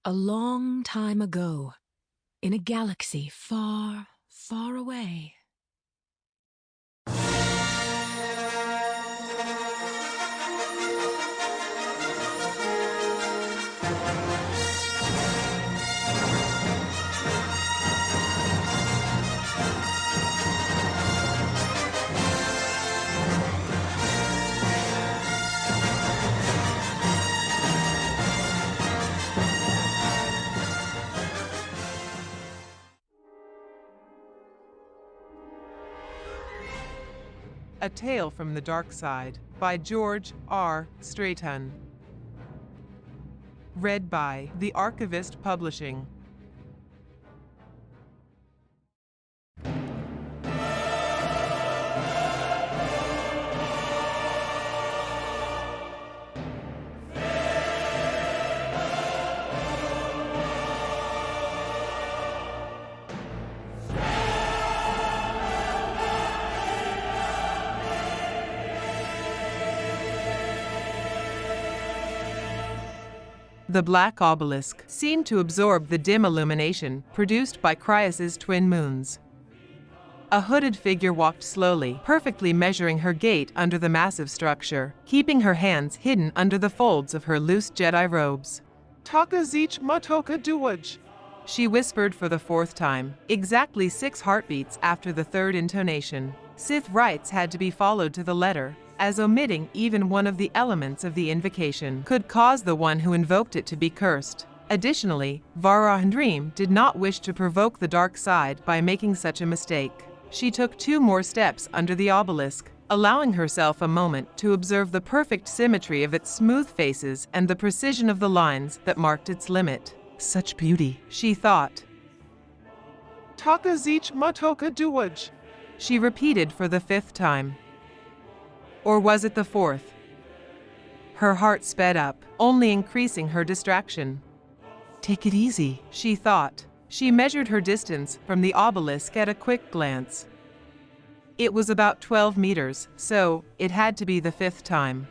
A long time ago, in a galaxy far, far away. A Tale from the Dark Side by George R. Straton. Read by The Archivist Publishing. The black obelisk seemed to absorb the dim illumination produced by Crius's twin moons. A hooded figure walked slowly, perfectly measuring her gait under the massive structure, keeping her hands hidden under the folds of her loose Jedi robes. Taka zich matoka duwaj, she whispered for the fourth time, exactly 6 heartbeats after the third intonation. Sith rites had to be followed to the letter, as omitting even one of the elements of the invocation could cause the one who invoked it to be cursed. Additionally, Vara Handreem did not wish to provoke the dark side by making such a mistake. She took 2 more steps under the obelisk, allowing herself a moment to observe the perfect symmetry of its smooth faces and the precision of the lines that marked its limit. Such beauty, she thought. Taka zich matoka duwaj, she repeated for the 5th time. Or was it the 4th? Her heart sped up, only increasing her distraction. Take it easy, she thought. She measured her distance from the obelisk at a quick glance. It was about 12 meters, so it had to be the 5th time.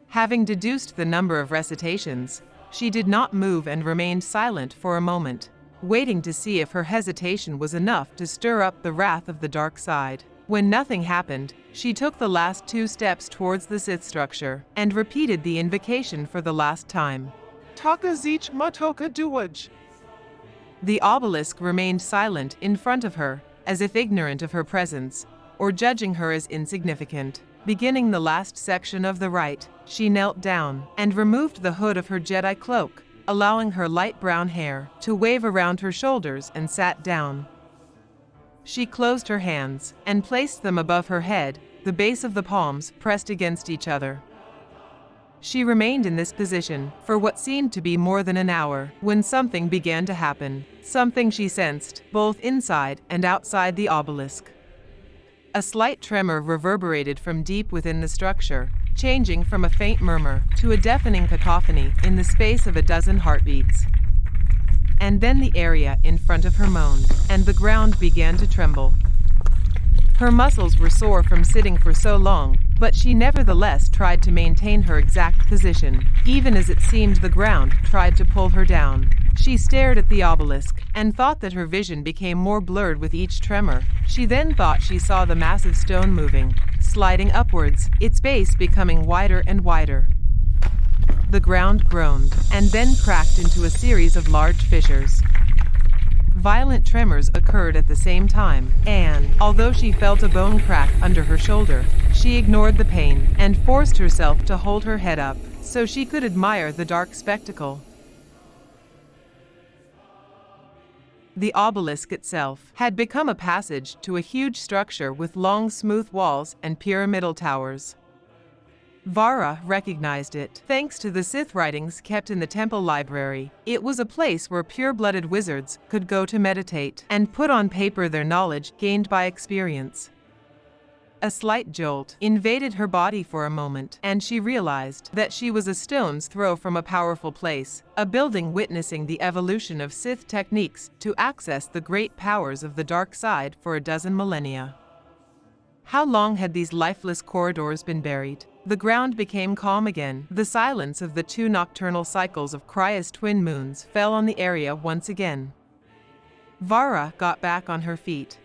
Having deduced the number of recitations, she did not move and remained silent for a moment, waiting to see if her hesitation was enough to stir up the wrath of the dark side. When nothing happened, she took the last 2 steps towards the Sith structure and repeated the invocation for the last time. Taka zich matoka duwaj. The obelisk remained silent in front of her, as if ignorant of her presence, or judging her as insignificant. Beginning the last section of the rite, she knelt down and removed the hood of her Jedi cloak, allowing her light brown hair to wave around her shoulders and sat down. She closed her hands and placed them above her head, the base of the palms pressed against each other. She remained in this position for what seemed to be more than an hour when something began to happen, something she sensed both inside and outside the obelisk. A slight tremor reverberated from deep within the structure, changing from a faint murmur to a deafening cacophony in the space of a dozen heartbeats. And then the area in front of her moaned, and the ground began to tremble. Her muscles were sore from sitting for so long, but she nevertheless tried to maintain her exact position, even as it seemed the ground tried to pull her down. She stared at the obelisk, and thought that her vision became more blurred with each tremor. She then thought she saw the massive stone moving, sliding upwards, its base becoming wider and wider. The ground groaned, and then cracked into a series of large fissures. Violent tremors occurred at the same time, and, although she felt a bone crack under her shoulder, she ignored the pain and forced herself to hold her head up so she could admire the dark spectacle. The obelisk itself had become a passage to a huge structure with long, smooth walls and pyramidal towers. Vara recognized it, thanks to the Sith writings kept in the temple library. It was a place where pure-blooded wizards could go to meditate and put on paper their knowledge gained by experience. A slight jolt invaded her body for a moment, and she realized that she was a stone's throw from a powerful place, a building witnessing the evolution of Sith techniques to access the great powers of the dark side for a dozen millennia. How long had these lifeless corridors been buried? The ground became calm again. The silence of the two nocturnal cycles of Cryas' twin moons fell on the area once again. Vara got back on her feet.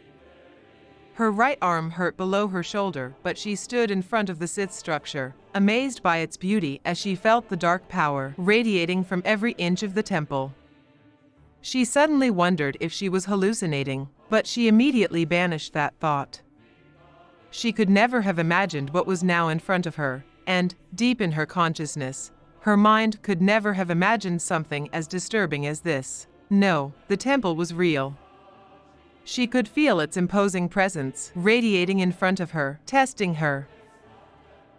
Her right arm hurt below her shoulder, but she stood in front of the Sith structure, amazed by its beauty as she felt the dark power radiating from every inch of the temple. She suddenly wondered if she was hallucinating, but she immediately banished that thought. She could never have imagined what was now in front of her, and, deep in her consciousness, her mind could never have imagined something as disturbing as this. No, the temple was real. She could feel its imposing presence radiating in front of her, testing her.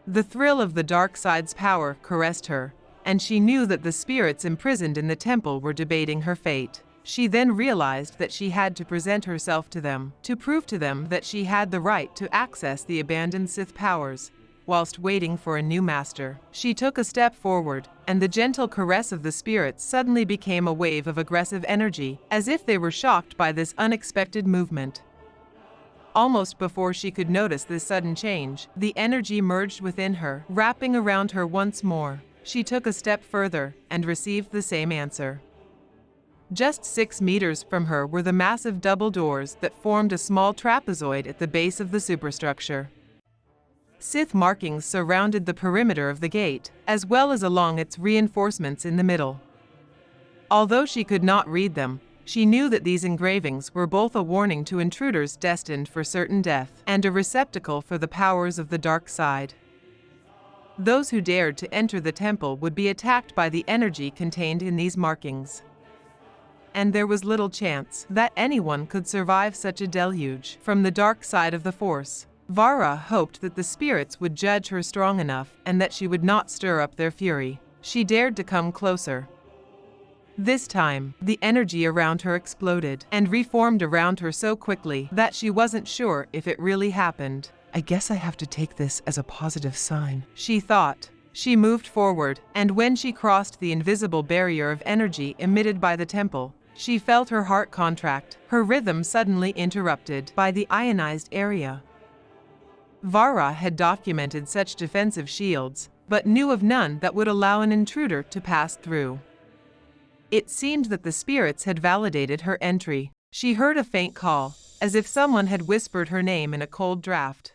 The thrill of the dark side's power caressed her, and she knew that the spirits imprisoned in the temple were debating her fate. She then realized that she had to present herself to them, to prove to them that she had the right to access the abandoned Sith powers, whilst waiting for a new master. She took a step forward, and the gentle caress of the spirits suddenly became a wave of aggressive energy, as if they were shocked by this unexpected movement. Almost before she could notice this sudden change, the energy merged within her, wrapping around her once more. She took a step further, and received the same answer. Just 6 meters from her were the massive double doors that formed a small trapezoid at the base of the superstructure. Sith markings surrounded the perimeter of the gate, as well as along its reinforcements in the middle. Although she could not read them, she knew that these engravings were both a warning to intruders destined for certain death, and a receptacle for the powers of the dark side. Those who dared to enter the temple would be attacked by the energy contained in these markings. And there was little chance that anyone could survive such a deluge from the dark side of the Force. Vara hoped that the spirits would judge her strong enough and that she would not stir up their fury. She dared to come closer. This time, the energy around her exploded and reformed around her so quickly that she wasn't sure if it really happened. I guess I have to take this as a positive sign, she thought. She moved forward, and when she crossed the invisible barrier of energy emitted by the temple, she felt her heart contract, her rhythm suddenly interrupted by the ionized area. Vara had documented such defensive shields, but knew of none that would allow an intruder to pass through. It seemed that the spirits had validated her entry. She heard a faint call, as if someone had whispered her name in a cold draft.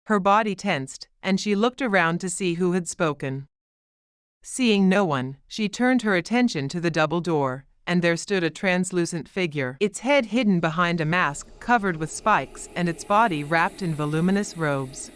Her body tensed, and she looked around to see who had spoken. Seeing no one, she turned her attention to the double door, and there stood a translucent figure, its head hidden behind a mask covered with spikes and its body wrapped in voluminous robes.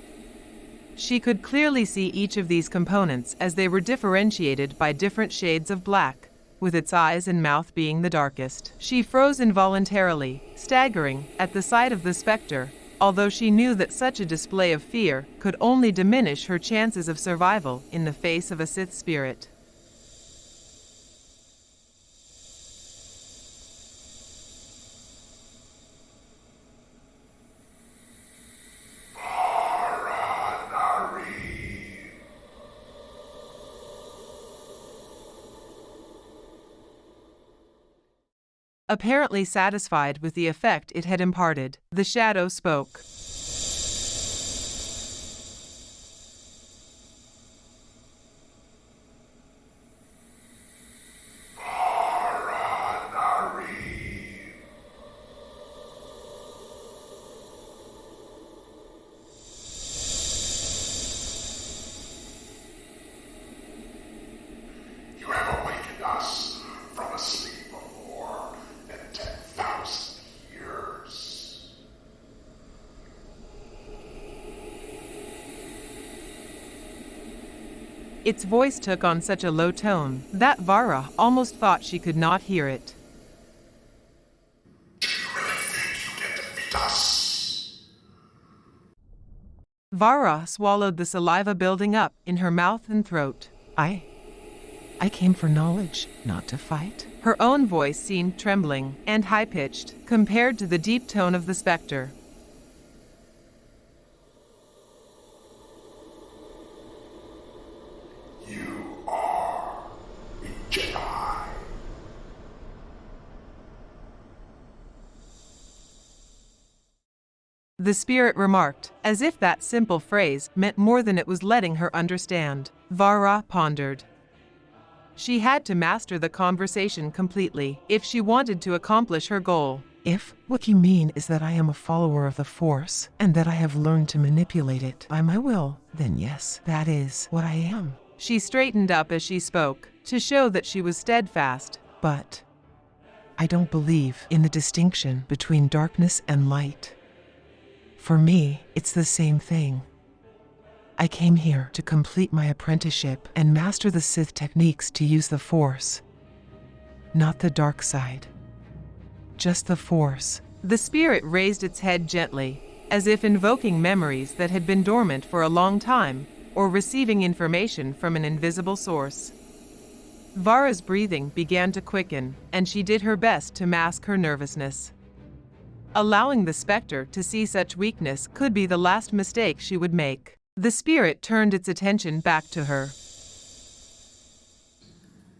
She could clearly see each of these components as they were differentiated by different shades of black, with its eyes and mouth being the darkest. She froze involuntarily, staggering at the sight of the specter, although she knew that such a display of fear could only diminish her chances of survival in the face of a Sith spirit. Apparently satisfied with the effect it had imparted, the shadow spoke. You have awakened us from a sleep of more than 10,000 years. Its voice took on such a low tone that Vara almost thought she could not hear it. Do you really think you can defeat us? Vara swallowed the saliva building up in her mouth and throat. I I came for knowledge, not to fight. Her own voice seemed trembling and high-pitched compared to the deep tone of the specter. You are a Jedi. The spirit remarked, as if that simple phrase meant more than it was letting her understand. Vara pondered. She had to master the conversation completely if she wanted to accomplish her goal. If what you mean is that I am a follower of the Force, and that I have learned to manipulate it by my will, then yes, that is what I am. She straightened up as she spoke, to show that she was steadfast. But I don't believe in the distinction between darkness and light. For me, it's the same thing. I came here to complete my apprenticeship and master the Sith techniques to use the Force. Not the dark side. Just the Force. The spirit raised its head gently, as if invoking memories that had been dormant for a long time, or receiving information from an invisible source. Vara's breathing began to quicken, and she did her best to mask her nervousness. Allowing the specter to see such weakness could be the last mistake she would make. The spirit turned its attention back to her.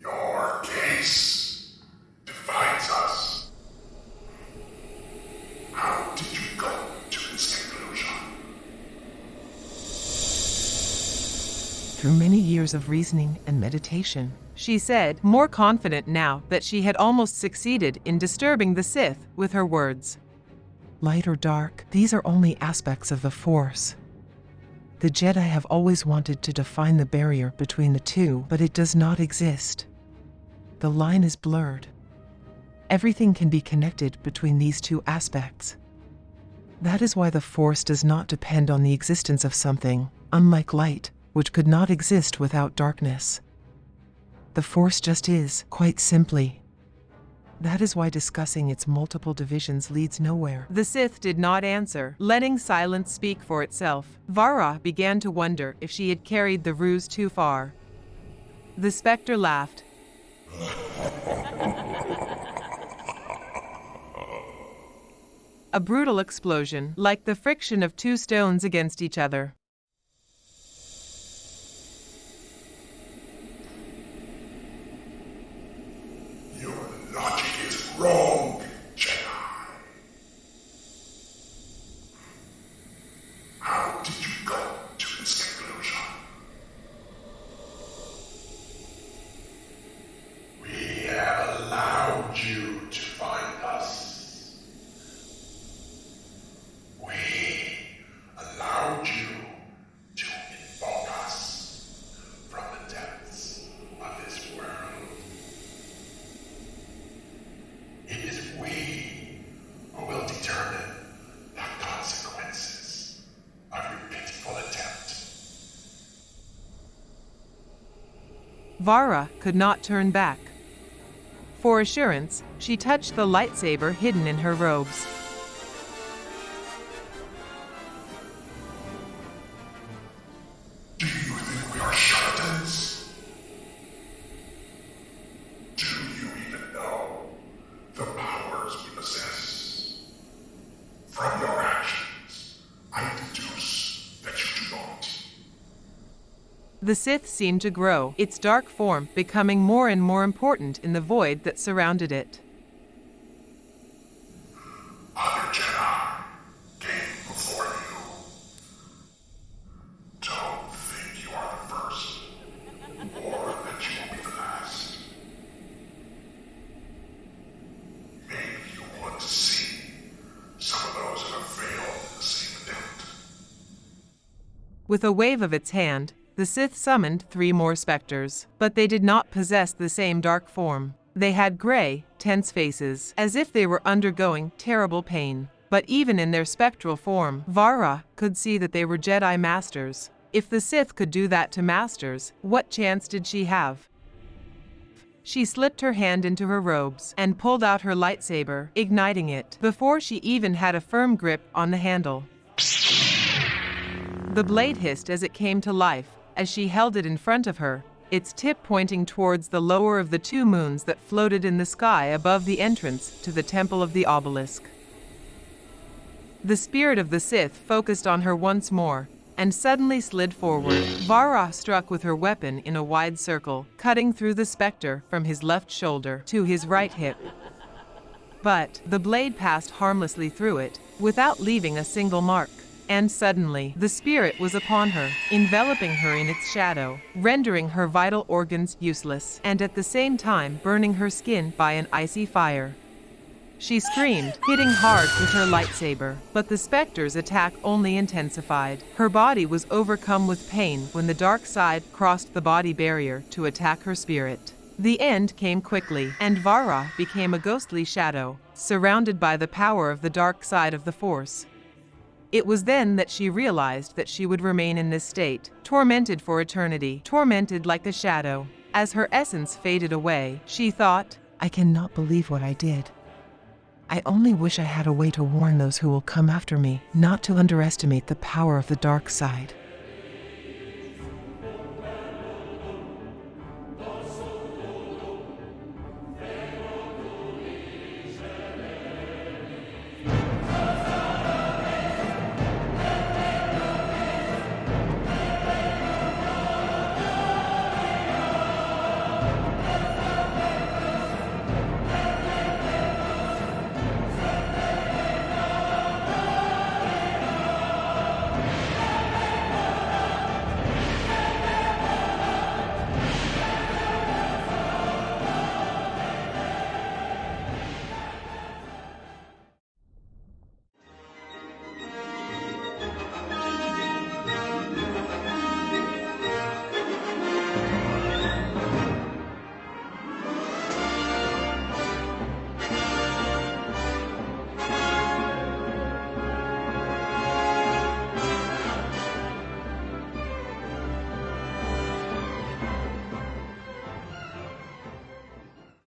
Your case divides us. How did you go to this conclusion? Through many years of reasoning and meditation. She said, more confident now that she had almost succeeded in disturbing the Sith with her words. Light or dark, these are only aspects of the Force. The Jedi have always wanted to define the barrier between the two, but it does not exist. The line is blurred. Everything can be connected between these two aspects. That is why the Force does not depend on the existence of something, unlike light, which could not exist without darkness. The Force just is, quite simply. That is why discussing its multiple divisions leads nowhere. The Sith did not answer, letting silence speak for itself. Vara began to wonder if she had carried the ruse too far. The specter laughed. A brutal explosion, like the friction of two stones against each other. Your logic is wrong, Jedi. How did you go to this conclusion? We have allowed you to find us. We allowed you to invoke us from the depths of this world. It is we who will determine the consequences of your pitiful attempt. Vara could not turn back. For assurance, she touched the lightsaber hidden in her robes. Do you think we are charlatans? Do you even know the powers we possess? From your actions, I deduce that you do not. The Sith seemed to grow, its dark form becoming more and more important in the void that surrounded it. Other Jedi came before you. Don't think you are the first, or that you will be the last. Maybe you want to see some of those who have failed in the same attempt. With a wave of its hand, the Sith summoned 3 more specters, but they did not possess the same dark form. They had gray, tense faces, as if they were undergoing terrible pain. But even in their spectral form, Vara could see that they were Jedi Masters. If the Sith could do that to Masters, what chance did she have? She slipped her hand into her robes and pulled out her lightsaber, igniting it, before she even had a firm grip on the handle. The blade hissed as it came to life, as she held it in front of her, its tip pointing towards the lower of the two moons that floated in the sky above the entrance to the Temple of the Obelisk. The spirit of the Sith focused on her once more, and suddenly slid forward. Varra struck with her weapon in a wide circle, cutting through the specter from his left shoulder to his right hip. But the blade passed harmlessly through it, without leaving a single mark. And suddenly, the spirit was upon her, enveloping her in its shadow, rendering her vital organs useless, and at the same time burning her skin by an icy fire. She screamed, hitting hard with her lightsaber, but the specter's attack only intensified. Her body was overcome with pain when the dark side crossed the body barrier to attack her spirit. The end came quickly, and Varra became a ghostly shadow, surrounded by the power of the dark side of the Force. It was then that she realized that she would remain in this state, tormented for eternity, tormented like a shadow. As her essence faded away, she thought, I cannot believe what I did. I only wish I had a way to warn those who will come after me, not to underestimate the power of the dark side.